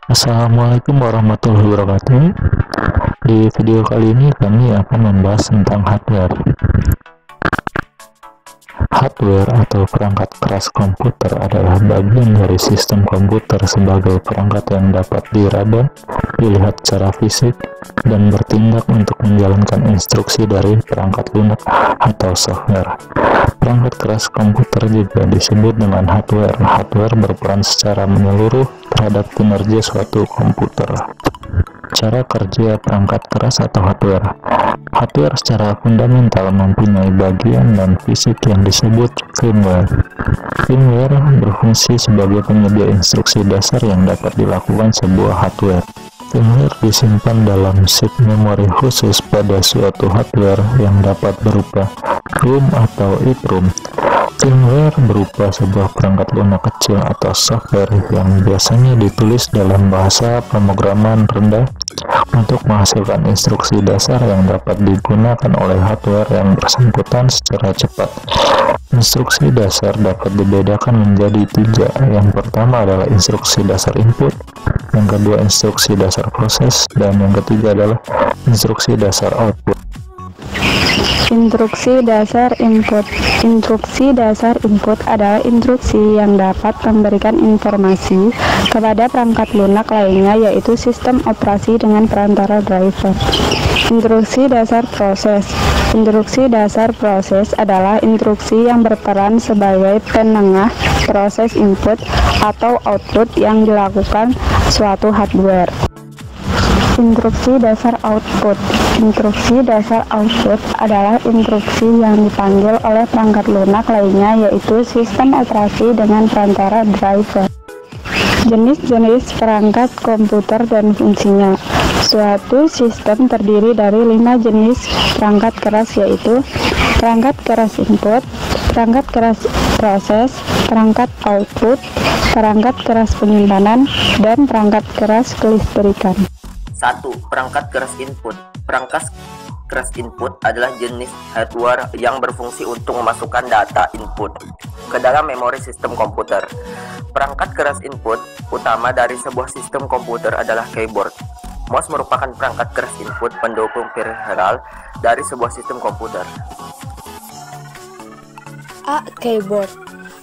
Assalamualaikum warahmatullahi wabarakatuh. Di video kali ini kami akan membahas tentang hardware. Hardware atau perangkat keras komputer adalah bagian dari sistem komputer sebagai perangkat yang dapat diraba, dilihat secara fisik, dan bertindak untuk menjalankan instruksi dari perangkat lunak atau software. Perangkat keras komputer juga disebut dengan hardware. Hardware berperan secara menyeluruh terhadap kinerja suatu komputer. Cara kerja perangkat keras atau hardware. Hardware secara fundamental mempunyai bagian dan fisik yang disebut firmware. Firmware berfungsi sebagai penyedia instruksi dasar yang dapat dilakukan sebuah hardware. Firmware disimpan dalam chip memori khusus pada suatu hardware yang dapat berupa ROM atau EEPROM. Firmware berupa sebuah perangkat lunak kecil atau software yang biasanya ditulis dalam bahasa pemrograman rendah untuk menghasilkan instruksi dasar yang dapat digunakan oleh hardware yang bersangkutan secara cepat. Instruksi dasar dapat dibedakan menjadi tiga. Yang pertama adalah instruksi dasar input, yang kedua instruksi dasar proses, dan yang ketiga adalah instruksi dasar output. Instruksi dasar input. Instruksi dasar input adalah instruksi yang dapat memberikan informasi kepada perangkat lunak lainnya, yaitu sistem operasi dengan perantara driver. Instruksi dasar proses. Instruksi dasar proses adalah instruksi yang berperan sebagai penengah proses input atau output yang dilakukan suatu hardware. Instruksi dasar output. Instruksi dasar output adalah instruksi yang dipanggil oleh perangkat lunak lainnya, yaitu sistem operasi dengan perantara driver. Jenis-jenis perangkat komputer dan fungsinya. Suatu sistem terdiri dari 5 jenis perangkat keras, yaitu perangkat keras input, perangkat keras proses, perangkat output, perangkat keras penyimpanan, dan perangkat keras kelistrikan. 1. Perangkat keras input. Perangkat keras input adalah jenis hardware yang berfungsi untuk memasukkan data input ke dalam memori sistem komputer. Perangkat keras input utama dari sebuah sistem komputer adalah keyboard. Mouse merupakan perangkat keras input pendukung peripheral dari sebuah sistem komputer. A. Keyboard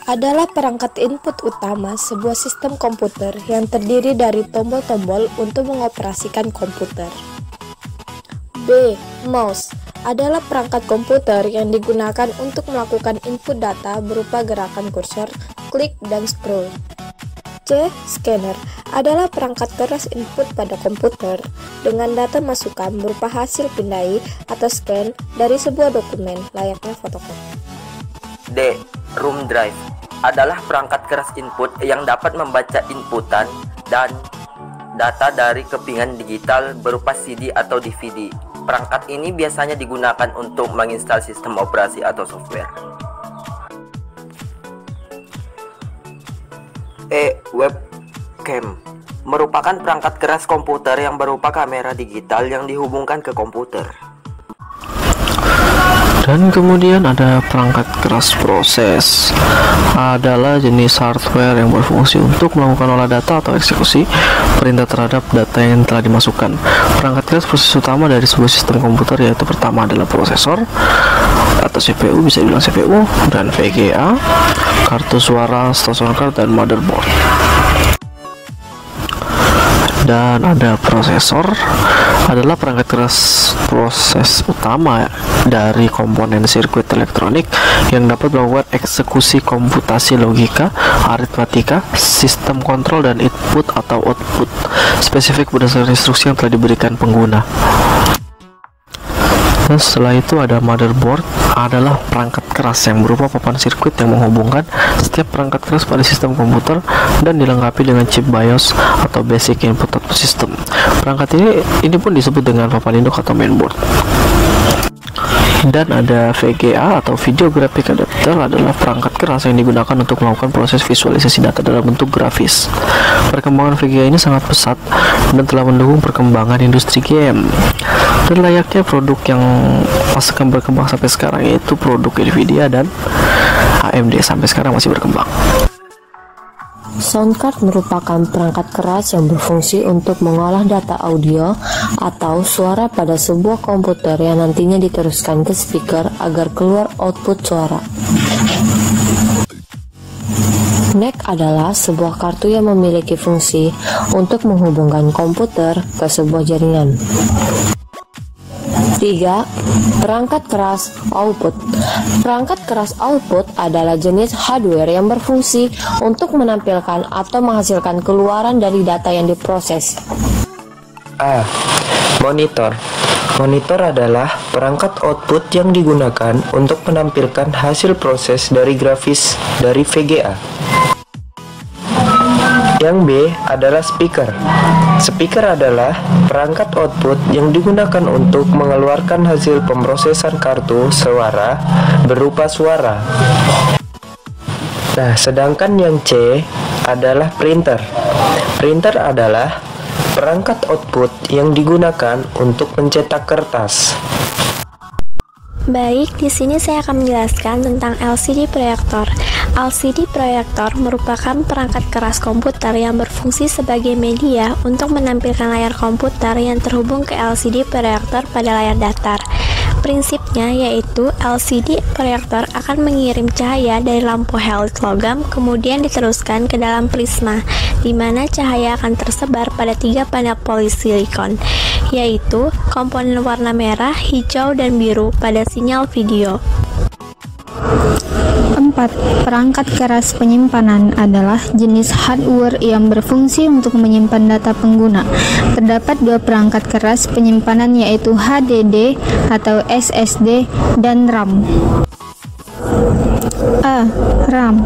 adalah perangkat input utama sebuah sistem komputer yang terdiri dari tombol-tombol untuk mengoperasikan komputer. B. Mouse adalah perangkat komputer yang digunakan untuk melakukan input data berupa gerakan kursor, klik, dan scroll. C. Scanner adalah perangkat keras input pada komputer dengan data masukan berupa hasil pindai atau scan dari sebuah dokumen layaknya fotokopi. D. Room drive adalah perangkat keras input yang dapat membaca inputan dan data dari kepingan digital berupa CD atau DVD. Perangkat ini biasanya digunakan untuk menginstal sistem operasi atau software. E. Webcam merupakan perangkat keras komputer yang berupa kamera digital yang dihubungkan ke komputer. Dan kemudian ada perangkat keras proses, adalah jenis hardware yang berfungsi untuk melakukan olah data atau eksekusi perintah terhadap data yang telah dimasukkan. Perangkat keras proses utama dari sebuah sistem komputer yaitu pertama adalah prosesor atau CPU, bisa dibilang CPU, dan VGA, kartu suara, station card, dan motherboard. Dan ada prosesor, adalah perangkat keras proses utama dari komponen sirkuit elektronik yang dapat melakukan eksekusi komputasi logika, aritmatika, sistem kontrol, dan input atau output spesifik berdasarkan instruksi yang telah diberikan pengguna. Dan setelah itu ada motherboard, adalah perangkat keras yang berupa papan sirkuit yang menghubungkan setiap perangkat keras pada sistem komputer dan dilengkapi dengan chip BIOS atau Basic Input Output System. Perangkat ini pun disebut dengan papan induk atau mainboard. Dan ada VGA atau Video Graphic Adapter, adalah perangkat keras yang digunakan untuk melakukan proses visualisasi data dalam bentuk grafis. Perkembangan VGA ini sangat pesat dan telah mendukung perkembangan industri game. Dan layaknya produk yang masih berkembang sampai sekarang, yaitu produk Nvidia dan AMD sampai sekarang masih berkembang. Sound card merupakan perangkat keras yang berfungsi untuk mengolah data audio atau suara pada sebuah komputer yang nantinya diteruskan ke speaker agar keluar output suara. NIC adalah sebuah kartu yang memiliki fungsi untuk menghubungkan komputer ke sebuah jaringan. 3. Perangkat keras output. Perangkat keras output adalah jenis hardware yang berfungsi untuk menampilkan atau menghasilkan keluaran dari data yang diproses. A. Monitor. Monitor adalah perangkat output yang digunakan untuk menampilkan hasil proses dari grafis dari VGA. Yang B adalah speaker. Speaker adalah perangkat output yang digunakan untuk mengeluarkan hasil pemrosesan kartu suara berupa suara. Nah, sedangkan yang C adalah printer. Printer adalah perangkat output yang digunakan untuk mencetak kertas. Baik, di sini saya akan menjelaskan tentang LCD proyektor. LCD proyektor merupakan perangkat keras komputer yang berfungsi sebagai media untuk menampilkan layar komputer yang terhubung ke LCD proyektor pada layar datar. Prinsipnya yaitu LCD proyektor akan mengirim cahaya dari lampu halid logam kemudian diteruskan ke dalam prisma, di mana cahaya akan tersebar pada 3 panel polisilikon, yaitu komponen warna merah, hijau, dan biru pada sinyal video. 4. Perangkat keras penyimpanan adalah jenis hardware yang berfungsi untuk menyimpan data pengguna. Terdapat 2 perangkat keras penyimpanan yaitu HDD atau SSD dan RAM. A. RAM.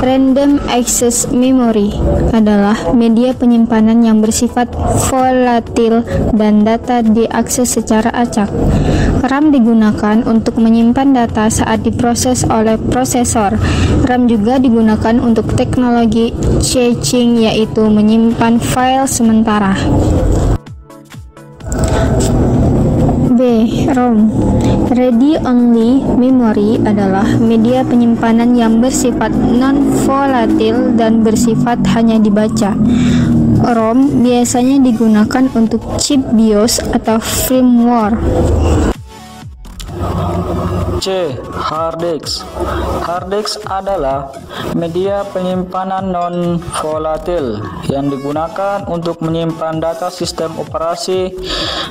Random Access Memory adalah media penyimpanan yang bersifat volatil dan data diakses secara acak. RAM digunakan untuk menyimpan data saat diproses oleh prosesor. RAM juga digunakan untuk teknologi caching, yaitu menyimpan file sementara. B. ROM. Read Only Memory adalah media penyimpanan yang bersifat non-volatil dan bersifat hanya dibaca. ROM biasanya digunakan untuk chip BIOS atau firmware. C. Hard disk. Hard disk adalah media penyimpanan non-volatil yang digunakan untuk menyimpan data sistem operasi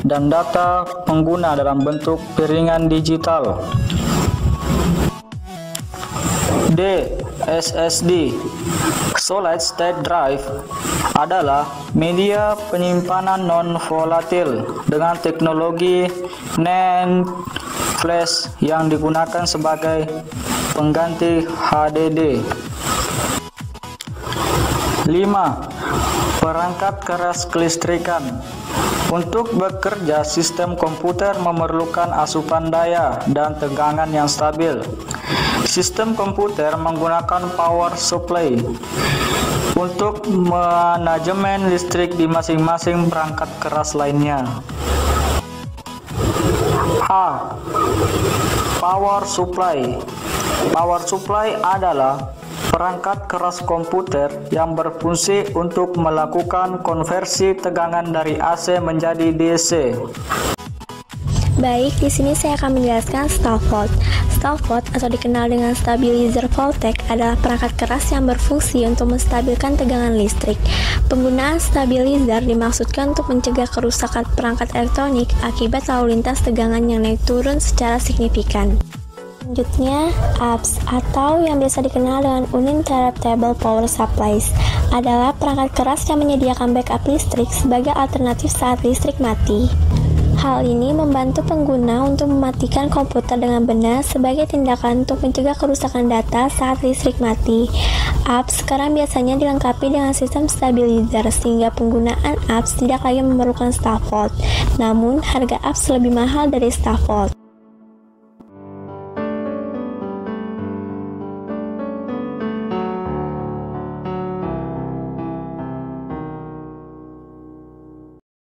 dan data pengguna dalam bentuk piringan digital. D. SSD. Solid State Drive adalah media penyimpanan non-volatil dengan teknologi NAND flash yang digunakan sebagai pengganti HDD. 5. Perangkat keras kelistrikan. Untuk bekerja, sistem komputer memerlukan asupan daya dan tegangan yang stabil. Sistem komputer menggunakan power supply untuk manajemen listrik di masing-masing perangkat keras lainnya. A. Power supply. Power supply adalah perangkat keras komputer yang berfungsi untuk melakukan konversi tegangan dari AC menjadi DC. Baik, di sini saya akan menjelaskan stop volt. Stop volt atau dikenal dengan stabilizer voltage adalah perangkat keras yang berfungsi untuk menstabilkan tegangan listrik. Penggunaan stabilizer dimaksudkan untuk mencegah kerusakan perangkat elektronik akibat lalu lintas tegangan yang naik turun secara signifikan. Selanjutnya, UPS atau yang biasa dikenal dengan Uninterruptible Power Supplies adalah perangkat keras yang menyediakan backup listrik sebagai alternatif saat listrik mati. Hal ini membantu pengguna untuk mematikan komputer dengan benar sebagai tindakan untuk mencegah kerusakan data saat listrik mati. UPS sekarang biasanya dilengkapi dengan sistem stabilizer sehingga penggunaan UPS tidak lagi memerlukan stop volt. Namun, harga UPS lebih mahal dari stop volt.